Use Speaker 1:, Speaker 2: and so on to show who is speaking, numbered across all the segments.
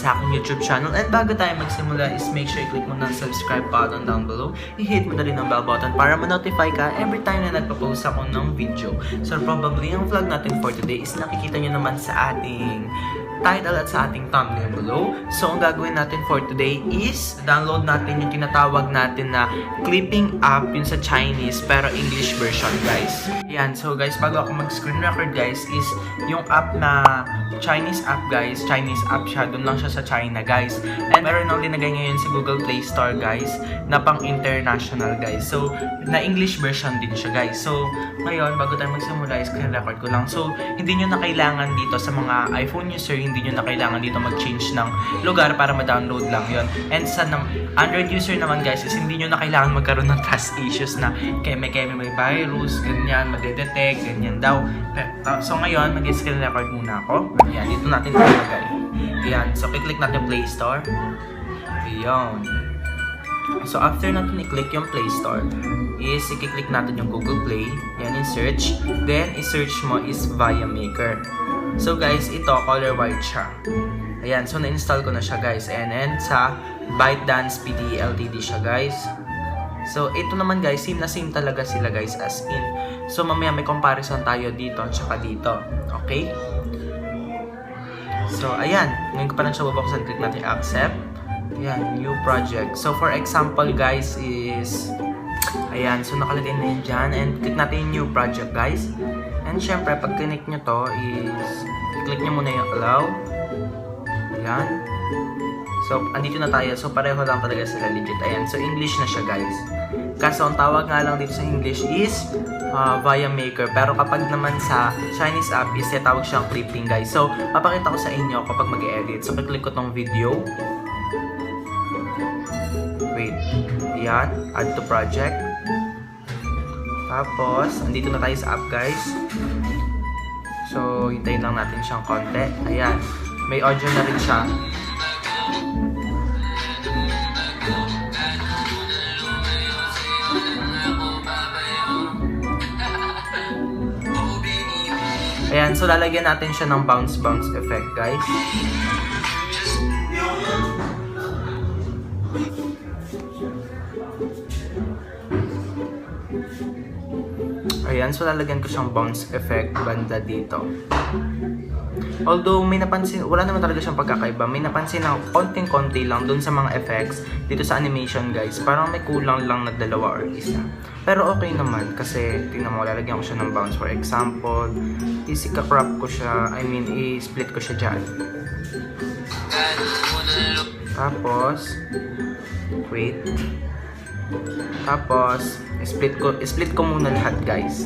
Speaker 1: sa aking YouTube channel. And bago tayo magsimula is make sure i-click mo ng subscribe button down below. I-hit mo na rin ang bell button para ma-notify ka every time na nagpo-post ako ng video. So probably ang vlog natin for today is nakikita nyo naman sa ating title at sa ating thumbnail below. So, ang gagawin natin for today is download natin yung tinatawag natin na clipping app, yun sa Chinese pero English version, guys. Yan. So, guys, bago ako mag-screen record, guys, is yung app na Chinese app, guys. Chinese app siya. Doon lang siya sa China, guys. And meron nang linagay ngayon sa Google Play Store, guys, na pang international, guys. So, na English version din siya, guys. So, ngayon, bago tayo magsimula, screen record ko lang. So, hindi nyo na kailangan dito sa mga iPhone user, hindi nyo na kailangan dito mag-change ng lugar para ma-download lang yon. And sa Android user naman, guys, is hindi nyo na kailangan magkaroon ng trust issues na may virus, ganyan, madedetect, ganyan daw. So ngayon, mag-screen record muna ako. Ayan, dito natin ilagay. Ayan, so i-click natin Play Store. Ayan. So after natin i-click yung Play Store, is i-click natin yung Google Play. Ayan, in search. Then, i-search mo is Viamaker. So guys, ito, color white siya. Ayan, so na-install ko na siya, guys. And sa ByteDance PTE Ltd siya, guys. So, ito naman, guys, same na same talaga sila, guys, as in. So, mamaya may comparison tayo dito at saka dito. Okay? So, ayan. Ngayon ko pa lang siya bubuksan. Click natin accept. Ayan, new project. So, for example, guys, is ayan, so nakalagay na yun dyan. And click natin yung new project, guys. And syempre, pag click nyo to is i-click nyo muna yung allow. Ayan. So, andito na tayo. So, pareho lang talaga sila legit. Ayan. So, English na siya, guys. Kaso, ang tawag nga lang dito sa English is Viamaker. Pero kapag naman sa Chinese app is tawag siyang clipping, guys. So, papakita ko sa inyo kapag mag-edit. So, click ko tong video. Wait. Ayan. Add to project. Tapos, andito na tayo sa app, guys. So, hintayin lang natin siyang konti. Ayan. May audio na rin siya. Ayan. So, lalagyan natin siya ng bounce effect, guys. Ayan, so lalagyan ko siyang bounce effect banda dito. Although may napansin, wala naman talaga siyang pagkakaiba. May napansin na konting-konti lang dun sa mga effects dito sa animation, guys. Parang may kulang lang na dalawa or isa. Pero okay naman kasi tingnan mo, lalagyan ko siya ng bounce. For example, ika-crop ko siya, i-split ko siya dyan. Tapos, wait. Tapos, split ko muna lahat, guys.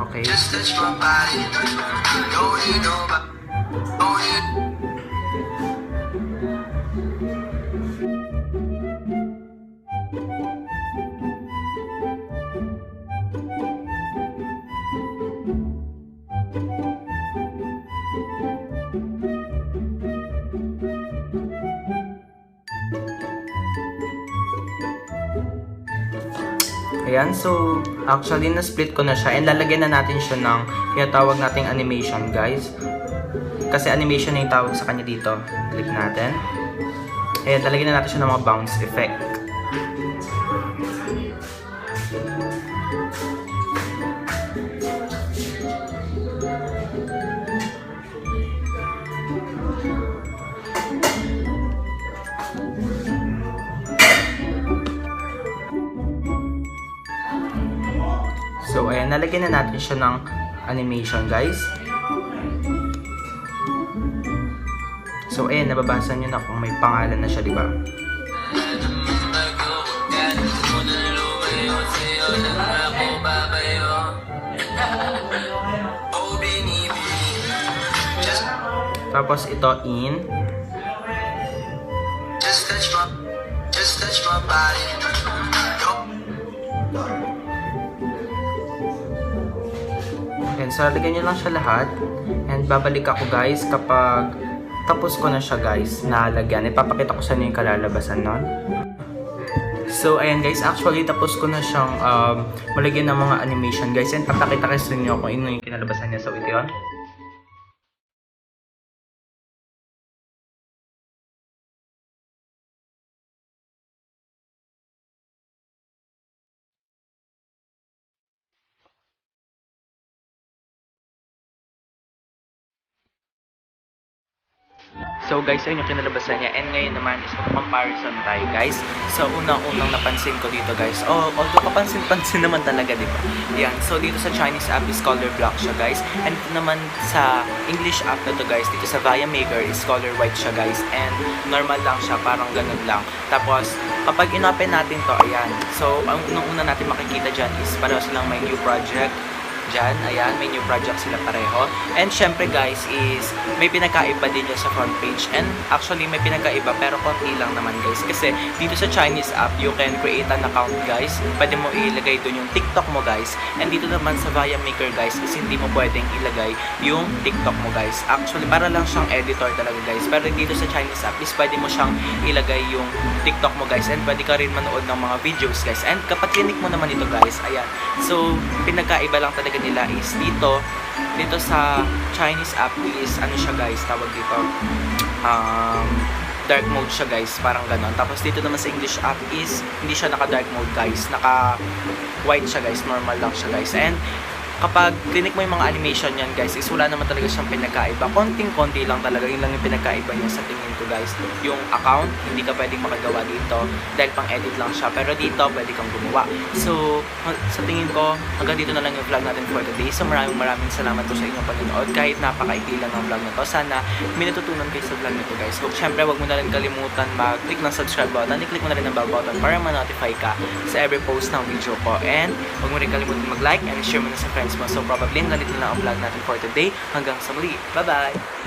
Speaker 1: Okay. Ayan, so actually na-split ko na siya and lalagyan na natin siya ng tinatawag nating animation, guys. Kasi animation na yung tawag sa kanya dito. Click natin. Ayan, lalagyan na natin siya ng mga bounce effect. So, ayan, nalagyan na natin siya ng animation, guys. So, ayan, nababasa nyo na kung may pangalan na siya, diba? Tapos, ito, in. Just touch my body. And so, lagyan nyo lang siya lahat. And babalik ako, guys, kapag tapos ko na siya, guys, nalagyan. Ipapakita ko sa inyo yung kalalabasan nun. So, ayan, guys, actually, tapos ko na siyang malagyan ng mga animation, guys. And papakita ko sa inyo kung ano yung kinalabasan niya. So, ito yun. So guys, ayun yung kinalabasan niya. And ngayon naman is comparison tayo guys. So unang-unang napansin ko dito guys. Although kapansin-pansin naman talaga, di ba? Yan. So dito sa Chinese app is color black siya guys. And dito naman sa English app na to guys, dito sa Via Maker is color white siya guys. And normal lang siya, parang ganun lang. Tapos kapag in-open natin to, ayan. So ang unang-una natin makikita dyan is pareho silang may new project. Dyan, ayan, may new project sila pareho. And syempre guys is may pinakaiba din dyan sa front page. And actually may pinakaiba pero konti lang naman guys. Kasi dito sa Chinese app, you can create an account guys. Pwede mo ilagay doon yung TikTok mo guys. And dito naman sa Via Maker guys is hindi mo pwedeng ilagay yung TikTok mo guys. Actually para lang siyang editor talaga guys. Pero dito sa Chinese app is pwede mo siyang ilagay yung TikTok mo guys. And pwede ka rin manood ng mga videos guys. And kapag clinic mo naman ito guys, ayan. So pinakaiba lang talaga nila is dito sa Chinese app is ano siya guys, tawag dito dark mode siya guys, parang ganon. Tapos dito naman sa English app is hindi siya naka dark mode guys, naka white siya guys, normal lang siya guys. And kapag clinic mo yung mga animation yan guys is wala naman talaga siyang pinagkaiba, konting-konti lang talaga, yun lang yung pinagkaiba niya sa tingin ko guys. Yung account, hindi ka pwedeng makagawa dito dahil pang edit lang siya, pero dito pwede kang gumawa. So sa tingin ko hanggang dito na lang yung vlog natin for today. So maraming salamat po sa inyong panonood kahit napakaikli lang ng vlog na to. Sana may natutunan kayo sa vlog nito guys. So syempre wag mo na rin kalimutan mag-click ng subscribe button, i-click mo na rin ang bell button para ma-notify ka sa every post ng video ko. And wag mo rin kalimutan mag-like and share mo na sa friends mo. So probably hanggang dito na lang ang vlog natin for today. Hanggang sa muli. Bye-bye!